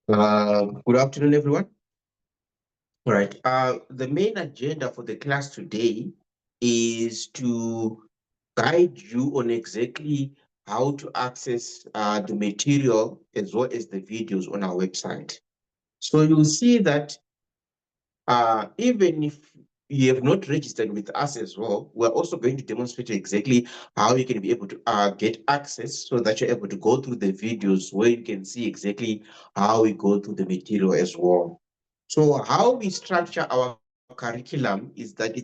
Good afternoon, everyone. All right. The main agenda for the class today is to guide you on exactly how to access the material as well as the videos on our website. So you'll see that even if you have not registered with us as well, we're also going to demonstrate exactly how you can be able to get access so that you're able to go through the videos where you can see exactly how we go through the material as well. So how we structure our curriculum is that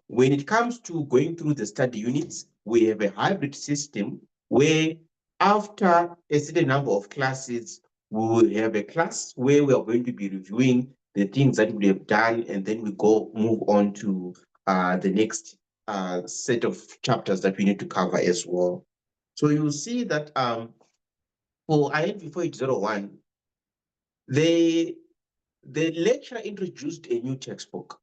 when it comes to going through the study units, we have a hybrid system where after a certain number of classes, we will have a class where we are going to be reviewing the things that we have done, and then we move on to the next set of chapters that we need to cover as well. So you'll see that for Inv4801, the lecturer introduced a new textbook.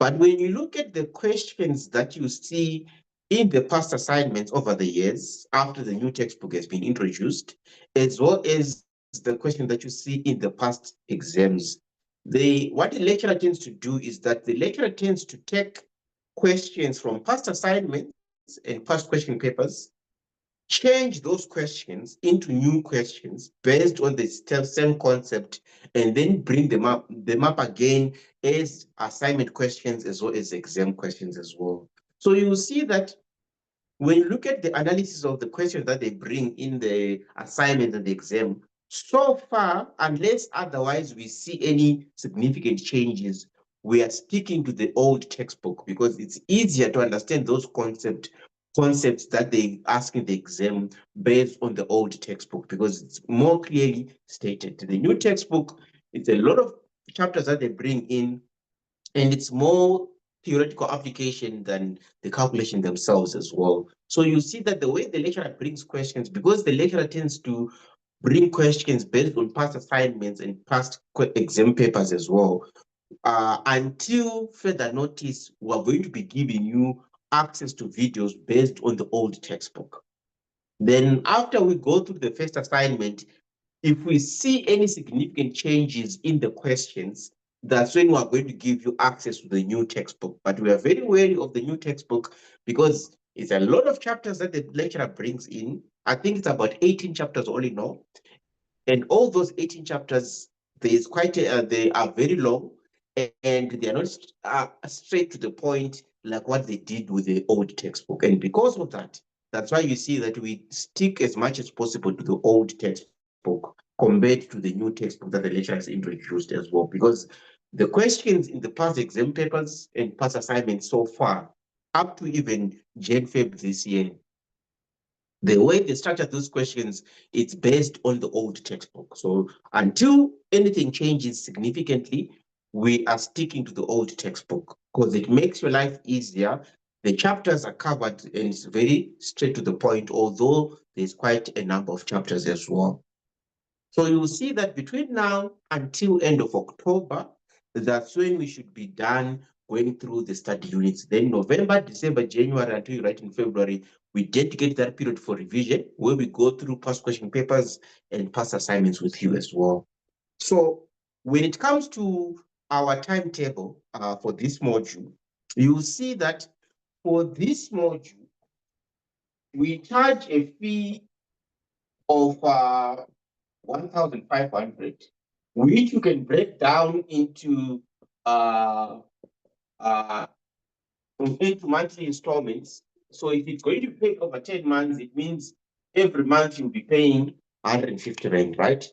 But when you look at the questions that you see in the past assignments over the years, after the new textbook has been introduced, as well as the question that you see in the past exams, what the lecturer tends to do is that the lecturer tends to take questions from past assignments and past question papers, change those questions into new questions based on the same concept, and then bring them up again as assignment questions as well as exam questions as well. So you will see that when you look at the analysis of the questions that they bring in the assignment and the exam, so far, unless otherwise we see any significant changes, we are sticking to the old textbook because it's easier to understand those concepts that they ask in the exam based on the old textbook because it's more clearly stated. The new textbook, it's a lot of chapters that they bring in, and it's more theoretical application than the calculation themselves as well. So you see that the way the lecturer brings questions, because the lecturer tends to bring questions based on past assignments and past exam papers as well, until further notice, we're going to be giving you access to videos based on the old textbook. Then after we go through the first assignment, if we see any significant changes in the questions, that's when we're going to give you access to the new textbook. But we are very wary of the new textbook because it's a lot of chapters that the lecturer brings in. I think it's about 18 chapters all in all. And all those 18 chapters, they are very long, and they are not straight to the point like what they did with the old textbook. And because of that, that's why you see that we stick as much as possible to the old textbook compared to the new textbook that the lecturer has introduced as well. Because the questions in the past exam papers and past assignments so far, up to even Jan-Feb this year, the way they structure those questions, it's based on the old textbook. So until anything changes significantly, we are sticking to the old textbook because it makes your life easier. The chapters are covered and it's very straight to the point, although there's quite a number of chapters as well. So you will see that between now until end of October, that's when we should be done going through the study units. Then November, December, January, until you write in February, we dedicate that period for revision where we go through past question papers and past assignments with you as well. So when it comes to our timetable for this module, you'll see that for this module, we charge a fee of 1,500, which you can break down uh, uh, into monthly installments. So if it's going to be paid over 10 months, it means every month you'll be paying 150 rand, right?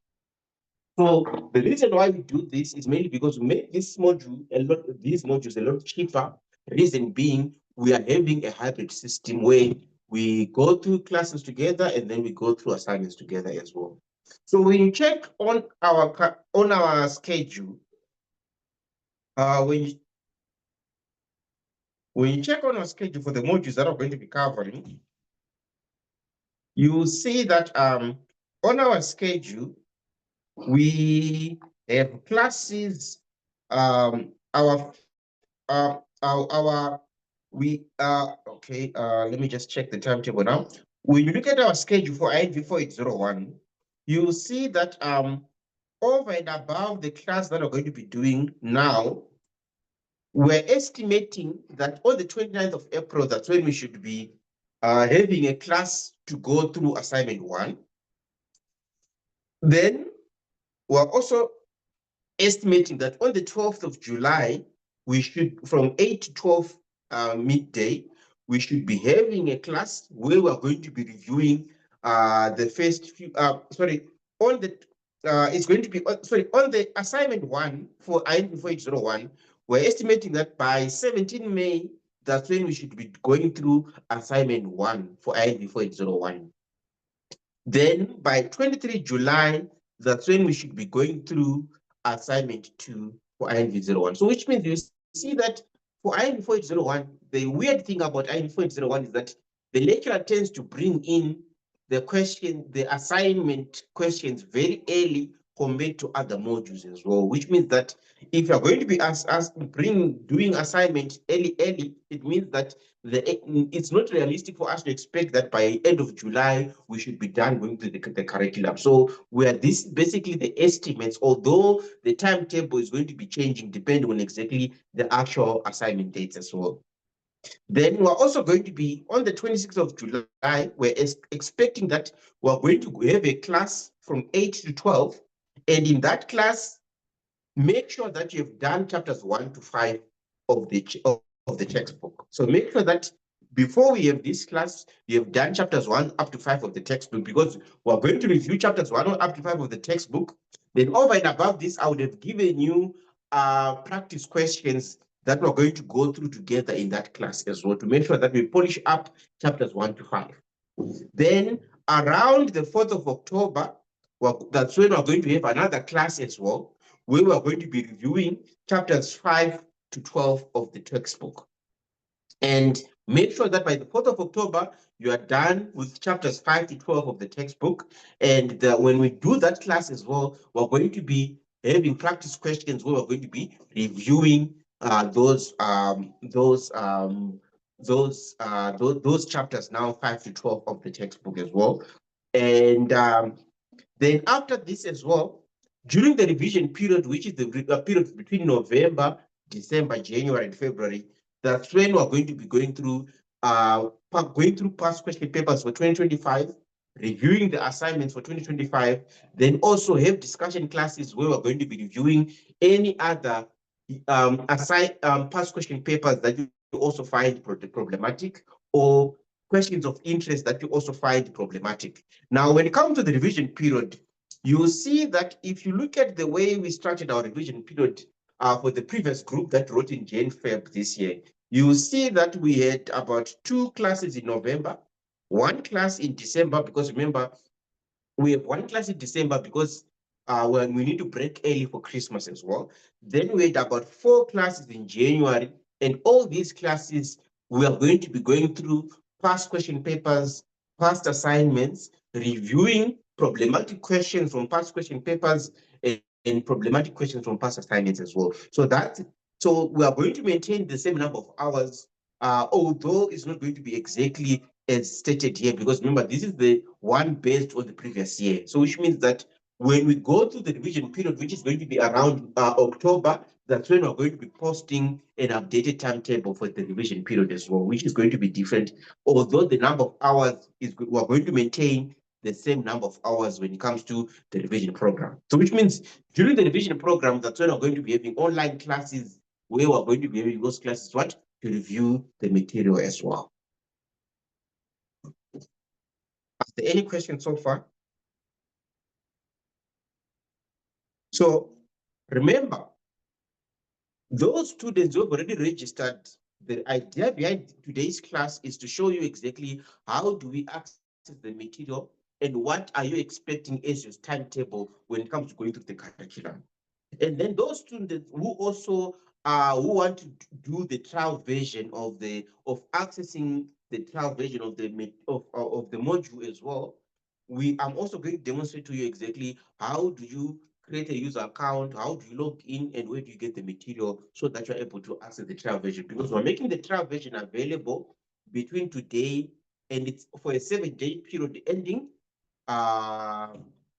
So the reason why we do this is mainly because we make these modules a lot cheaper. Reason being, we are having a hybrid system where we go through classes together and then we go through assignments together as well. So when you check on our schedule, when you check on our schedule for the modules that are going to be covering, you see that on our schedule we have classes. Our we okay. Let me just check the timetable now. When you look at our schedule for IN4801, you see that over and above the class that we're going to be doing now, we're estimating that on the 29th of April, that's when we should be having a class to go through assignment 1. Then we're also estimating that on the 12th of July, we should, from 8 to 12 midday, we should be having a class where we're going to be reviewing the first few, on the, it's going to be, on the assignment 1 for Inv4801, we're estimating that by 17 May, that's when we should be going through assignment 1 for Inv4801. Then by 23 July, that's when we should be going through assignment 2 for INV01. So which means you see that for INV4801, the weird thing about INV4801 is that the lecturer tends to bring in the assignment questions very early compared to other modules as well, which means that if you're going to be doing assignment early, it means that it's not realistic for us to expect that by end of July we should be done going through the curriculum. So this basically the estimates, although the timetable is going to be changing depending on exactly the actual assignment dates as well. Then we're also going to be on the 26th of July, we're expecting that we're going to have a class from 8 to 12. And in that class, make sure that you've done chapters 1 to 5 of the textbook. So make sure that before we have this class, you have done chapters 1 up to 5 of the textbook, because we're going to review chapters 1 up to 5 of the textbook. Then over and above this, I would have given you practice questions that we're going to go through together in that class as well, to make sure that we polish up chapters 1 to 5. Then around the 4th of October, that's when we're going to have another class as well, where we're going to be reviewing chapters 5 to 12 of the textbook. And make sure that by the 4th of October, you are done with chapters 5 to 12 of the textbook. And when we do that class as well, we're going to be having practice questions where we're going to be reviewing those chapters now 5 to 12 of the textbook as well. And then after this as well, during the revision period, which is the period between November, December, January, and February, that's when we're going to be going through past question papers for 2025, reviewing the assignments for 2025, then also have discussion classes where we're going to be reviewing any other past question papers that you also find problematic, or questions of interest that you also find problematic. Now, when it comes to the revision period, you see that if you look at the way we started our revision period for the previous group that wrote in Jan-Feb this year, you see that we had about 2 classes in November, 1 class in December, because remember, we have 1 class in December because when we need to break early for Christmas as well. Then we had about 4 classes in January, and all these classes, we are going to be going through past question papers, past assignments, reviewing problematic questions from past question papers, and problematic questions from past assignments as well. So we are going to maintain the same number of hours, although it's not going to be exactly as stated here, because remember, this is the one based on the previous year. So which means that when we go to the revision period, which is going to be around October, that's when we're going to be posting an updated timetable for the revision period as well, which is going to be different. Although the number of hours we're going to maintain the same number of hours when it comes to the revision program. So which means during the revision program, that's when we're going to be having online classes where we're going to be having those classes, to review the material as well. Are there any questions so far? So remember, those students who have already registered, the idea behind today's class is to show you exactly how do we access the material and what are you expecting as your timetable when it comes to going through the curriculum. And then those students who also who want to do the trial version of accessing the trial version of the module as well, I'm also going to demonstrate to you exactly how do you create a user account, how do you log in, and where do you get the material so that you're able to access the trial version, because we're making the trial version available between today and it's for a 7-day period ending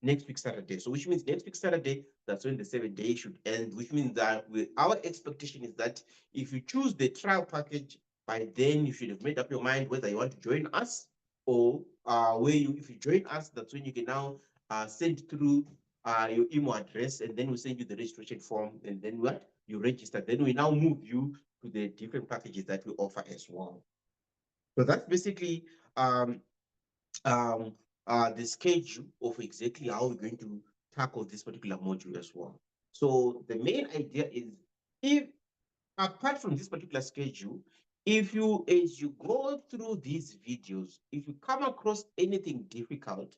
next week Saturday. So which means next week Saturday, that's when the 7 days should end, which means that our expectation is that if you choose the trial package, by then you should have made up your mind whether you want to join us, or if you join us, that's when you can now send through your email address, and then we send you the registration form, and then what? You register. Then we now move you to the different packages that we offer as well. So that's basically um, um, the schedule of exactly how we're going to tackle this particular module as well. So the main idea is, if apart from this particular schedule, if you, as you go through these videos, if you come across anything difficult,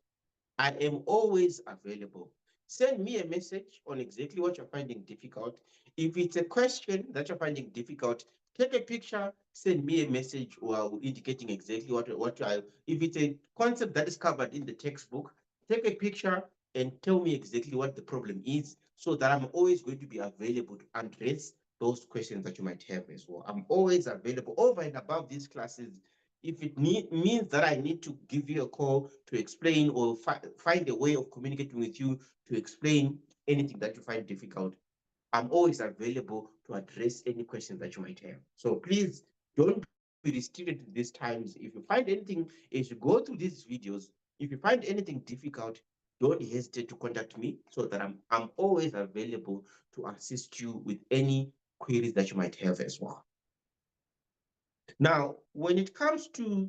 I am always available. Send me a message on exactly what you're finding difficult. If it's a question that you're finding difficult, take a picture, send me a message or indicating exactly what I, if it's a concept that is covered in the textbook, take a picture and tell me exactly what the problem is, so that I'm always going to be available to address those questions that you might have as well. I'm always available over and above these classes. If it means that I need to give you a call to explain, or find a way of communicating with you to explain anything that you find difficult, I'm always available to address any questions that you might have. So please don't be restricted to these times. If you find anything, as you go through these videos, if you find anything difficult, don't hesitate to contact me, so that I'm always available to assist you with any queries that you might have as well. Now, when it comes to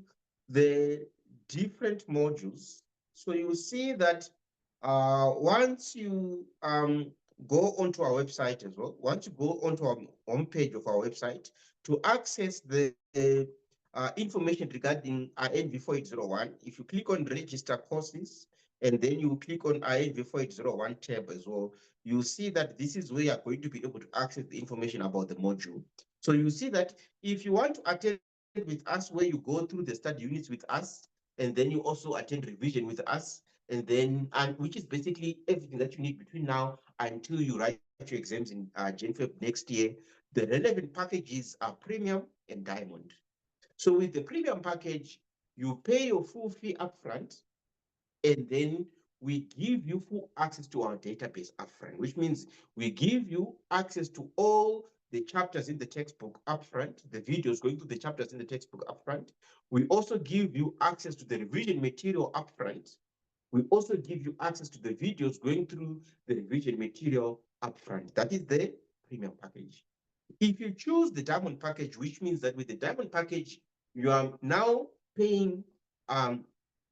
the different modules, so you see that once you go onto our website as well, once you go onto our homepage of our website to access the information regarding Inv4801, if you click on register courses, and then you click on Inv4801 tab as well, you see that this is where you're going to be able to access the information about the module. So you see that if you want to attend with us, where you go through the study units with us, and then you also attend revision with us, and which is basically everything that you need between now until you write your exams in Jan-Feb next year. The relevant packages are premium and diamond. So with the premium package, you pay your full fee upfront, and then we give you full access to our database upfront, which means we give you access to all the chapters in the textbook upfront, the videos going through the chapters in the textbook upfront. We also give you access to the revision material upfront. We also give you access to the videos going through the revision material upfront. That is the premium package. If you choose the diamond package, which means that with the diamond package, you are now paying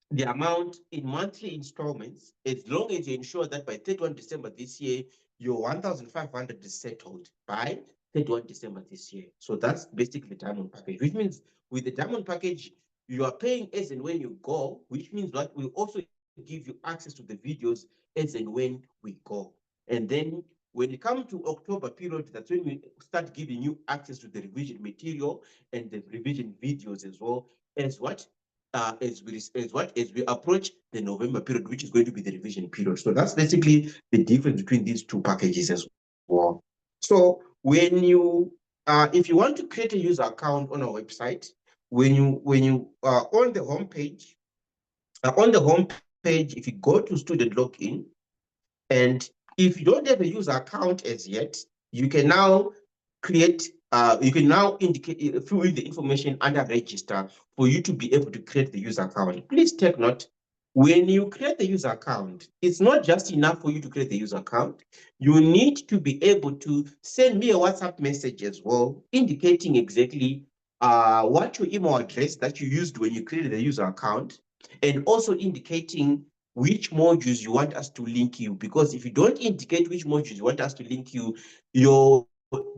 the amount in monthly installments, as long as you ensure that by 31 December this year, your 1,500 is settled by 31 December this year. So that's basically the diamond package, which means with the diamond package, you are paying as and when you go, which means that we also give you access to the videos as and when we go. And then when it comes to October period, that's when we start giving you access to the revision material and the revision videos as well, as what as we approach the November period, which is going to be the revision period. So that's basically the difference between these two packages as well. So when you if you want to create a user account on our website, when you on the homepage, if you go to student login, and if you don't have a user account as yet, you can now you can now indicate, fill in the information under register for you to be able to create the user account. Please take note, when you create the user account, it's not just enough for you to create the user account. You need to be able to send me a WhatsApp message as well, indicating exactly what your email address that you used when you created the user account, and also indicating which modules you want us to link you, because if you don't indicate which modules you want us to link you, your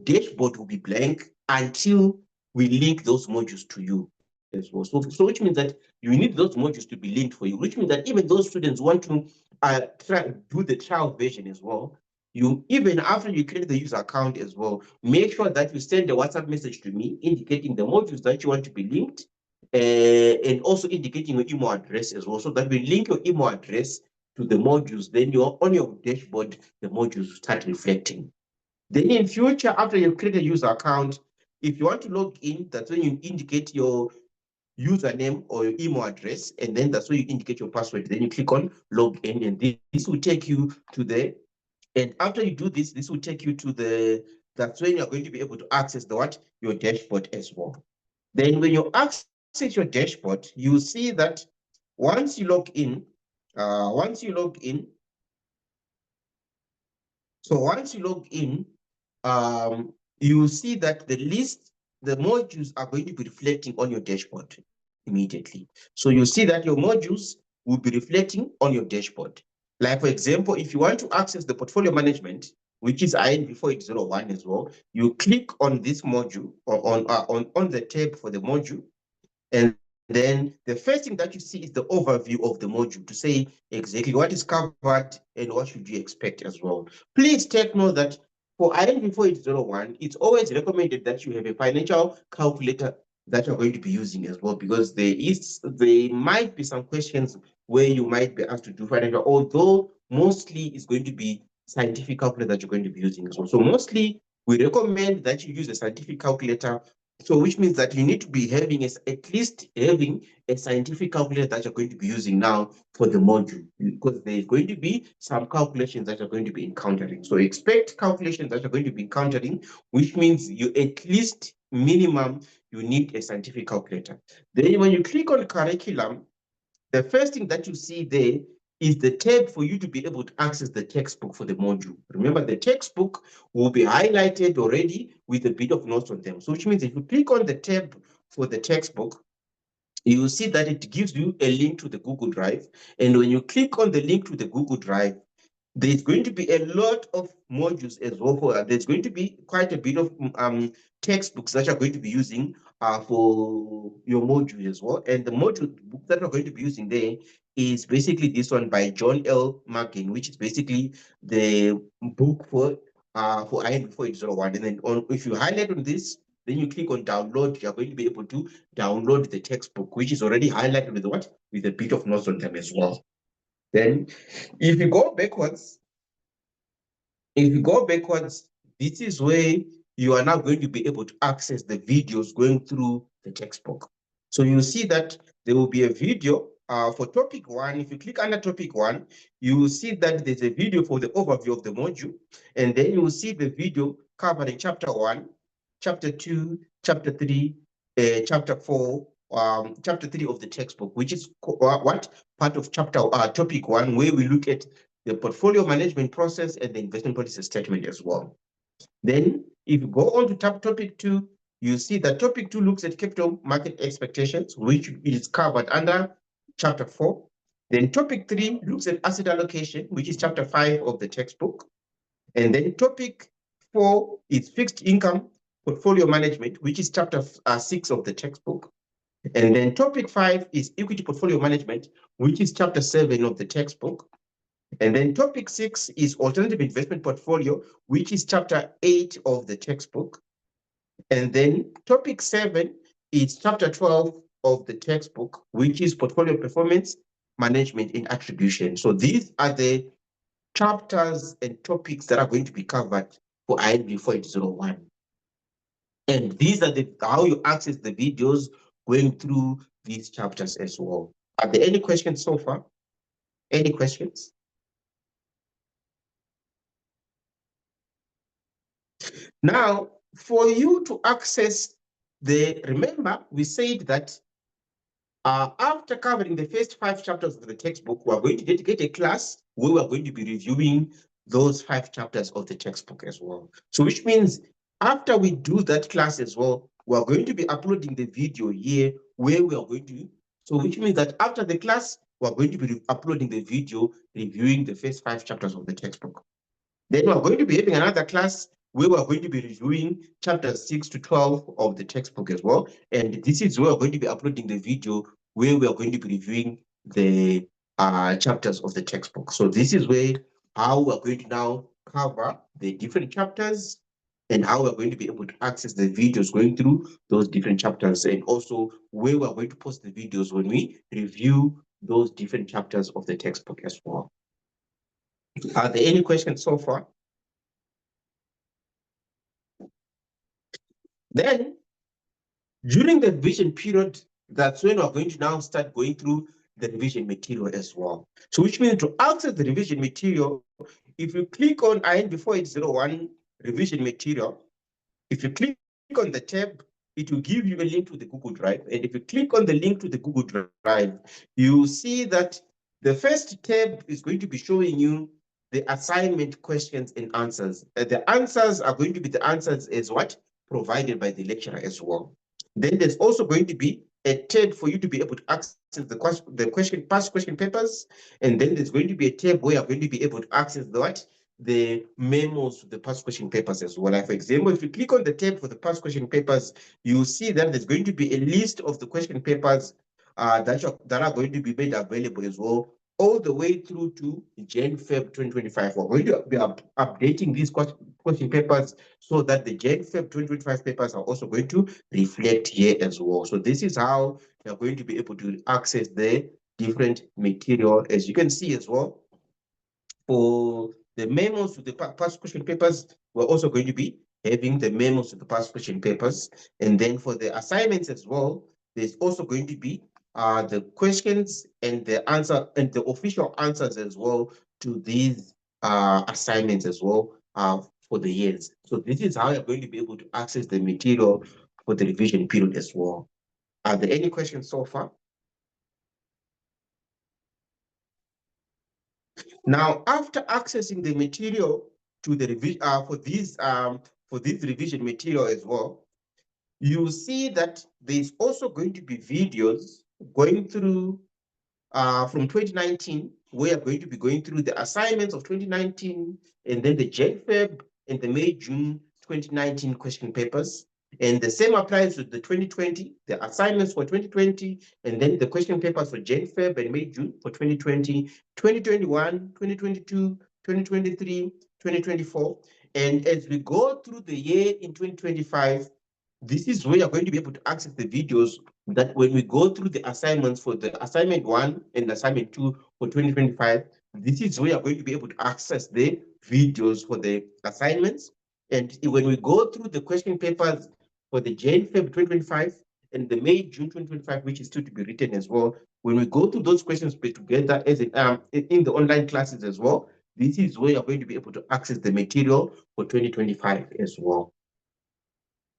dashboard will be blank until we link those modules to you as well. So which means that you need those modules to be linked for you, which means that even those students want to do the trial version as well, you, even after you create the user account as well, make sure that you send a WhatsApp message to me indicating the modules that you want to be linked, and also indicating your email address as well, so that we link your email address to the modules. Then you're on your dashboard, the modules start reflecting. Then in future, after you've created a user account, if you want to log in, that's when you indicate your username or your email address, and then that's where you indicate your password. Then you click on log in, and this will take you to the And after you do this, this will take you to that's when you're going to be able to access your dashboard as well. Then when you access your dashboard, you see that once you log in, once you log in, so once you log in, you see that the modules are going to be reflecting on your dashboard immediately. So you see that your modules will be reflecting on your dashboard. Like for example, if you want to access the portfolio management, which is Inv4801 as well, you click on this module or on the tab for the module. And then the first thing that you see is the overview of the module to say exactly what is covered and what should you expect as well. Please take note that for INV4801, it's always recommended that you have a financial calculator that you're going to be using as well, because there might be some questions where you might be asked to do financial, although mostly it's going to be scientific calculator that you're going to be using as well. So mostly we recommend that you use a scientific calculator, so which means that you need to be having at least having a scientific calculator that you're going to be using now for the module, because there's going to be some calculations that you're going to be encountering. So expect calculations that you're going to be encountering, which means you at least minimum, you need a scientific calculator. Then when you click on curriculum, the first thing that you see there is the tab for you to be able to access the textbook for the module. Remember, the textbook will be highlighted already with a bit of notes on them. So which means if you click on the tab for the textbook, you will see that it gives you a link to the Google Drive. And when you click on the link to the Google Drive, there's going to be a lot of modules as well. There's going to be quite a bit of textbooks that you're going to be using for your module as well. And the module book that we're going to be using there is basically this one by John L. Magin, which is basically the book for IN4801. And then if you highlight on this, then you click on download, you're going to be able to download the textbook, which is already highlighted with with a bit of notes on them as well. Then if you go backwards, this is where you are now going to be able to access the videos going through the textbook. So you see that there will be a video for topic 1. If you click under topic 1, you will see that there's a video for the overview of the module. And then you will see the video covering chapter 1, chapter 2, chapter 3, chapter 4, chapter 3 of the textbook, which is what part of topic 1, where we look at the portfolio management process and the investment policy statement as well. Then if you go on to topic 2, you see that topic 2 looks at capital market expectations, which is covered under chapter 4. Then topic 3 looks at asset allocation, which is chapter 5 of the textbook. And then topic 4 is fixed income portfolio management, which is chapter 6 of the textbook. And then topic 5 is equity portfolio management, which is chapter 7 of the textbook. And then topic 6 is alternative investment portfolio, which is chapter 8 of the textbook. And then topic 7 is chapter 12 of the textbook, which is portfolio performance management and attribution. So these are the chapters and topics that are going to be covered for INV4801. And these are how you access the videos going through these chapters as well. Are there any questions so far? Any questions? Now, for you to access remember, we said that after covering the first 5 chapters of the textbook, we're going to dedicate a class where we're going to be reviewing those 5 chapters of the textbook as well. So which means after we do that class as well, we're going to be uploading the video here where we are going to, so which means that after the class, we're going to be uploading the video reviewing the first 5 chapters of the textbook. Then we're going to be having another class where we're going to be reviewing chapters 6 to 12 of the textbook as well. And this is where we're going to be uploading the video where we are going to be reviewing the chapters of the textbook. So this is how we're going to now cover the different chapters and how we're going to be able to access the videos going through those different chapters, and also where we're going to post the videos when we review those different chapters of the textbook as well. Are there any questions so far? Then, during the revision period, that's when we're going to now start going through the revision material as well. So which means to access the revision material, if you click on Inv4801 revision material, if you click on the tab, it will give you a link to the Google Drive. And if you click on the link to the Google Drive, you see that the first tab is going to be showing you the assignment questions and answers. The answers are going to be the answers as what? Provided by the lecturer as well. Then there's also going to be a tab for you to be able to access the past question papers. And then there's going to be a tab where you're going to be able to access the what? The memos, the past question papers as well. Like for example, if you click on the tab for the past question papers, you see that there's going to be a list of the question papers that are going to be made available as well, all the way through to Jan-Feb 2025. We're going to be updating these question papers so that the Jan-Feb 2025 papers are also going to reflect here as well. So this is how you're going to be able to access the different material, as you can see as well. For the memos to the past question papers, we're also going to be having the memos to the past question papers. And then for the assignments as well, there's also going to be the questions and the answer and the official answers as well to these assignments as well for the years. So this is how you're going to be able to access the material for the revision period as well. Are there any questions so far? Now, after accessing the material to the revision for this revision material as well, you see that there's also going to be videos going through from 2019. We are going to be going through the assignments of 2019 and then the Jan-Feb and the May-June 2019 question papers. And the same applies to the 2020, the assignments for 2020, and then the question papers for Jan-Feb and May-June for 2020, 2021, 2022, 2023, 2024. And as we go through the year in 2025, this is where you're going to be able to access the videos that when we go through the assignments for the assignment 1 and assignment 2 for 2025, this is where you're going to be able to access the videos for the assignments. And when we go through the question papers for the Jan-Feb 2025 and the May-June 2025, which is still to be written as well, when we go through those questions together as in the online classes as well, this is where you're going to be able to access the material for 2025 as well.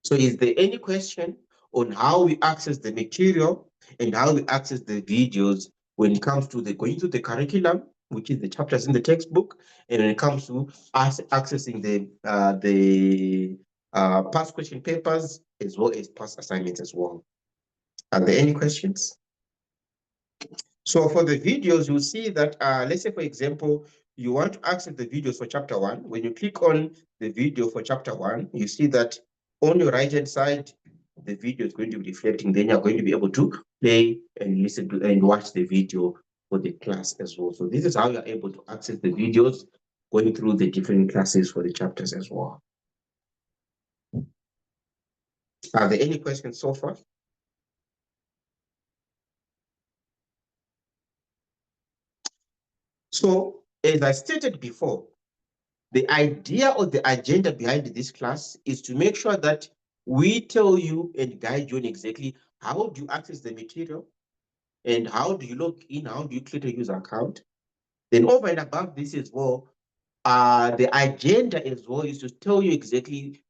So is there any question on how we access the material and how we access the videos when it comes to going through the curriculum, which is the chapters in the textbook, and when it comes to us accessing the past question papers as well as past assignments as well? Are there any questions? So for the videos, you'll see that, let's say, for example, you want to access the videos for chapter 1. When you click on the video for chapter 1, you see that on your right-hand side, the video is going to be reflecting. Then you're going to be able to play and listen to and watch the video for the class as well. So this is how you're able to access the videos going through the different classes for the chapters as well. Are there any questions so far? So as I stated before, the idea or the agenda behind this class is to make sure that we tell you and guide you on exactly how do you access the material and how do you log in, how do you create a user account. Then over and above this as well, the agenda as well is to tell you exactly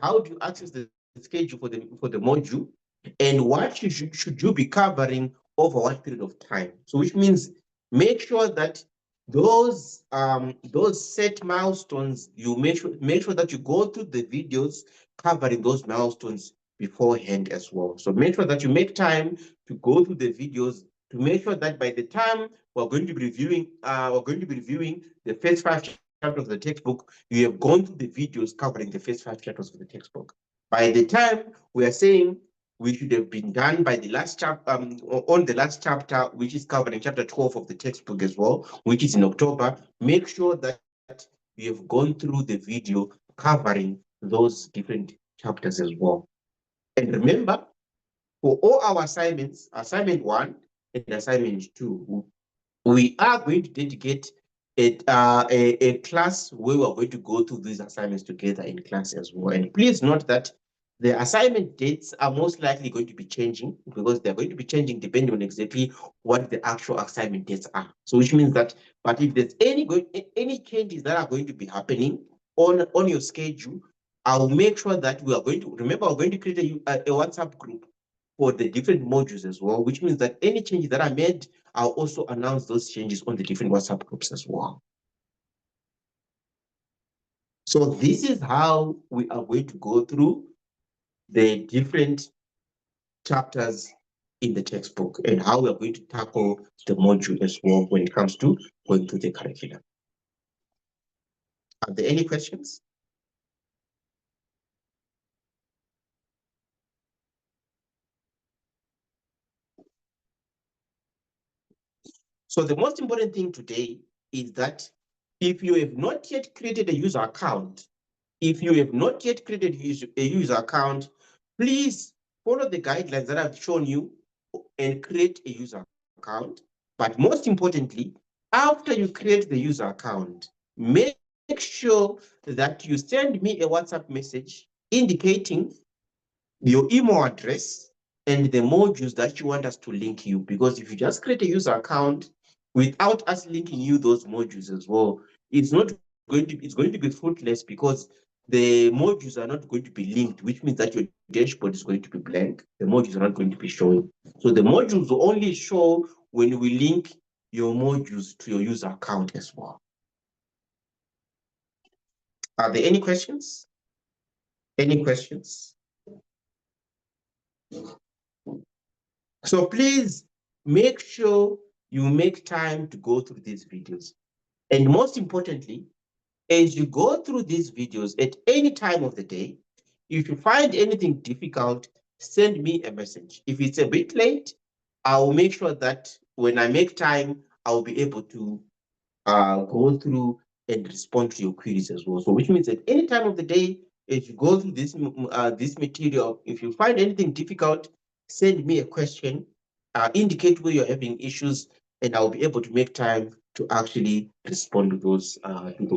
how do you access the schedule for the module and what should you be covering over what period of time. So which means make sure that those set milestones, you make sure that you go through the videos covering those milestones beforehand as well. So make sure that you make time to go through the videos to make sure that by the time we're going to be reviewing the first 5 chapters of the textbook, you have gone through the videos covering the first 5 chapters of the textbook. By the time we are saying we should have been done by the last chapter, on the last chapter, which is covering chapter 12 of the textbook as well, which is in October, make sure that you have gone through the video covering those different chapters as well. And remember, for all our assignments, assignment 1 and assignment 2, we are going to dedicate a class where we're going to go through these assignments together in class as well. And please note that The assignment dates are most likely going to be changing because they're going to be changing depending on exactly what the actual assignment dates are. So which means that, but if there's any changes that are going to be happening on your schedule, I'll make sure that we are going to, remember, we're going to create a WhatsApp group for the different modules as well, which means that any changes that are made, I'll also announce those changes on the different WhatsApp groups as well. So this is how we are going to go through the different chapters in the textbook and how we are going to tackle the module as well when it comes to going through the curriculum. Are there any questions? So the most important thing today is that if you have not yet created a user account, a user account, please follow the guidelines that I've shown you and create a user account. But most importantly, after you create the user account, make sure that you send me a WhatsApp message indicating your email address and the modules that you want us to link you. Because if you just create a user account without us linking you those modules as well, it's going to be fruitless because the modules are not going to be linked, which means that your dashboard is going to be blank. The modules are not going to be showing. So the modules will only show when we link your modules to your user account as well. Are there any questions? Any questions? So please make sure you make time to go through these videos. And most importantly, as you go through these videos at any time of the day, if you find anything difficult, send me a message. If it's a bit late, I will make sure that when I make time, I'll be able to go through and respond to your queries as well. So which means at any time of the day, as you go through this material, if you find anything difficult, send me a question, indicate where you're having issues, and I'll be able to make time to actually respond to those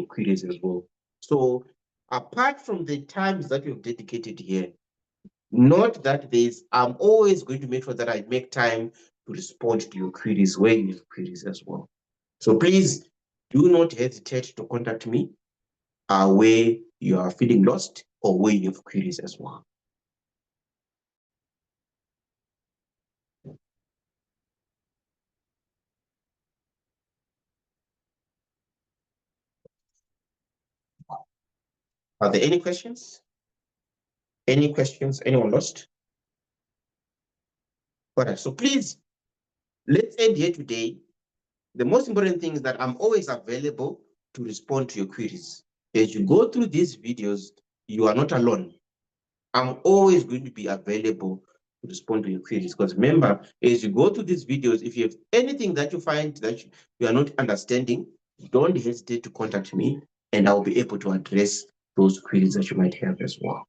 queries as well. So apart from the times that you've dedicated here, note that I'm always going to make sure that I make time to respond to your queries where you have queries as well. So please do not hesitate to contact me where you are feeling lost or where you have queries as well. Are there any questions? Any questions? Anyone lost? All right, so please, let's end here today. The most important thing is that I'm always available to respond to your queries. As you go through these videos, you are not alone. I'm always going to be available to respond to your queries. Because remember, as you go through these videos, if you have anything that you find that you are not understanding, don't hesitate to contact me and I'll be able to address those queries that you might have as well.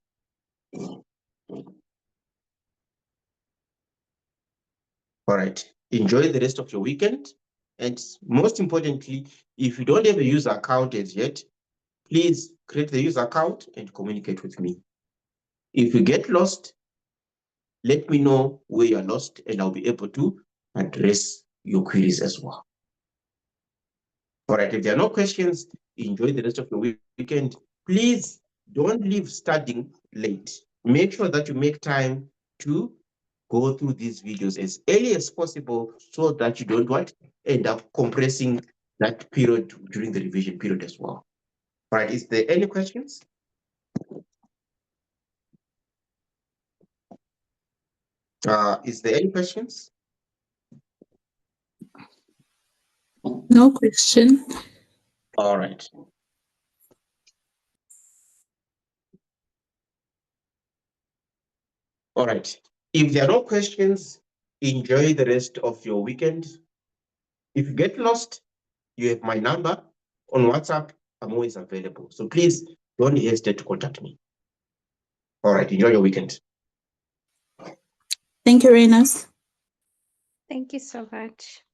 All right. Enjoy the rest of your weekend. And most importantly, if you don't have a user account as yet, please create the user account and communicate with me. If you get lost, let me know where you're lost and I'll be able to address your queries as well. All right, if there are no questions, enjoy the rest of your weekend. Please don't leave studying late. Make sure that you make time to go through these videos as early as possible so that you don't end up compressing that period during the revision period as well. All right, is there any questions? Is there any questions? No question. All right. All right. If there are no questions, enjoy the rest of your weekend. If you get lost, you have my number on WhatsApp. I'm always available. So please don't hesitate to contact me. All right. Enjoy your weekend. Thank you, Renas. Thank you so much.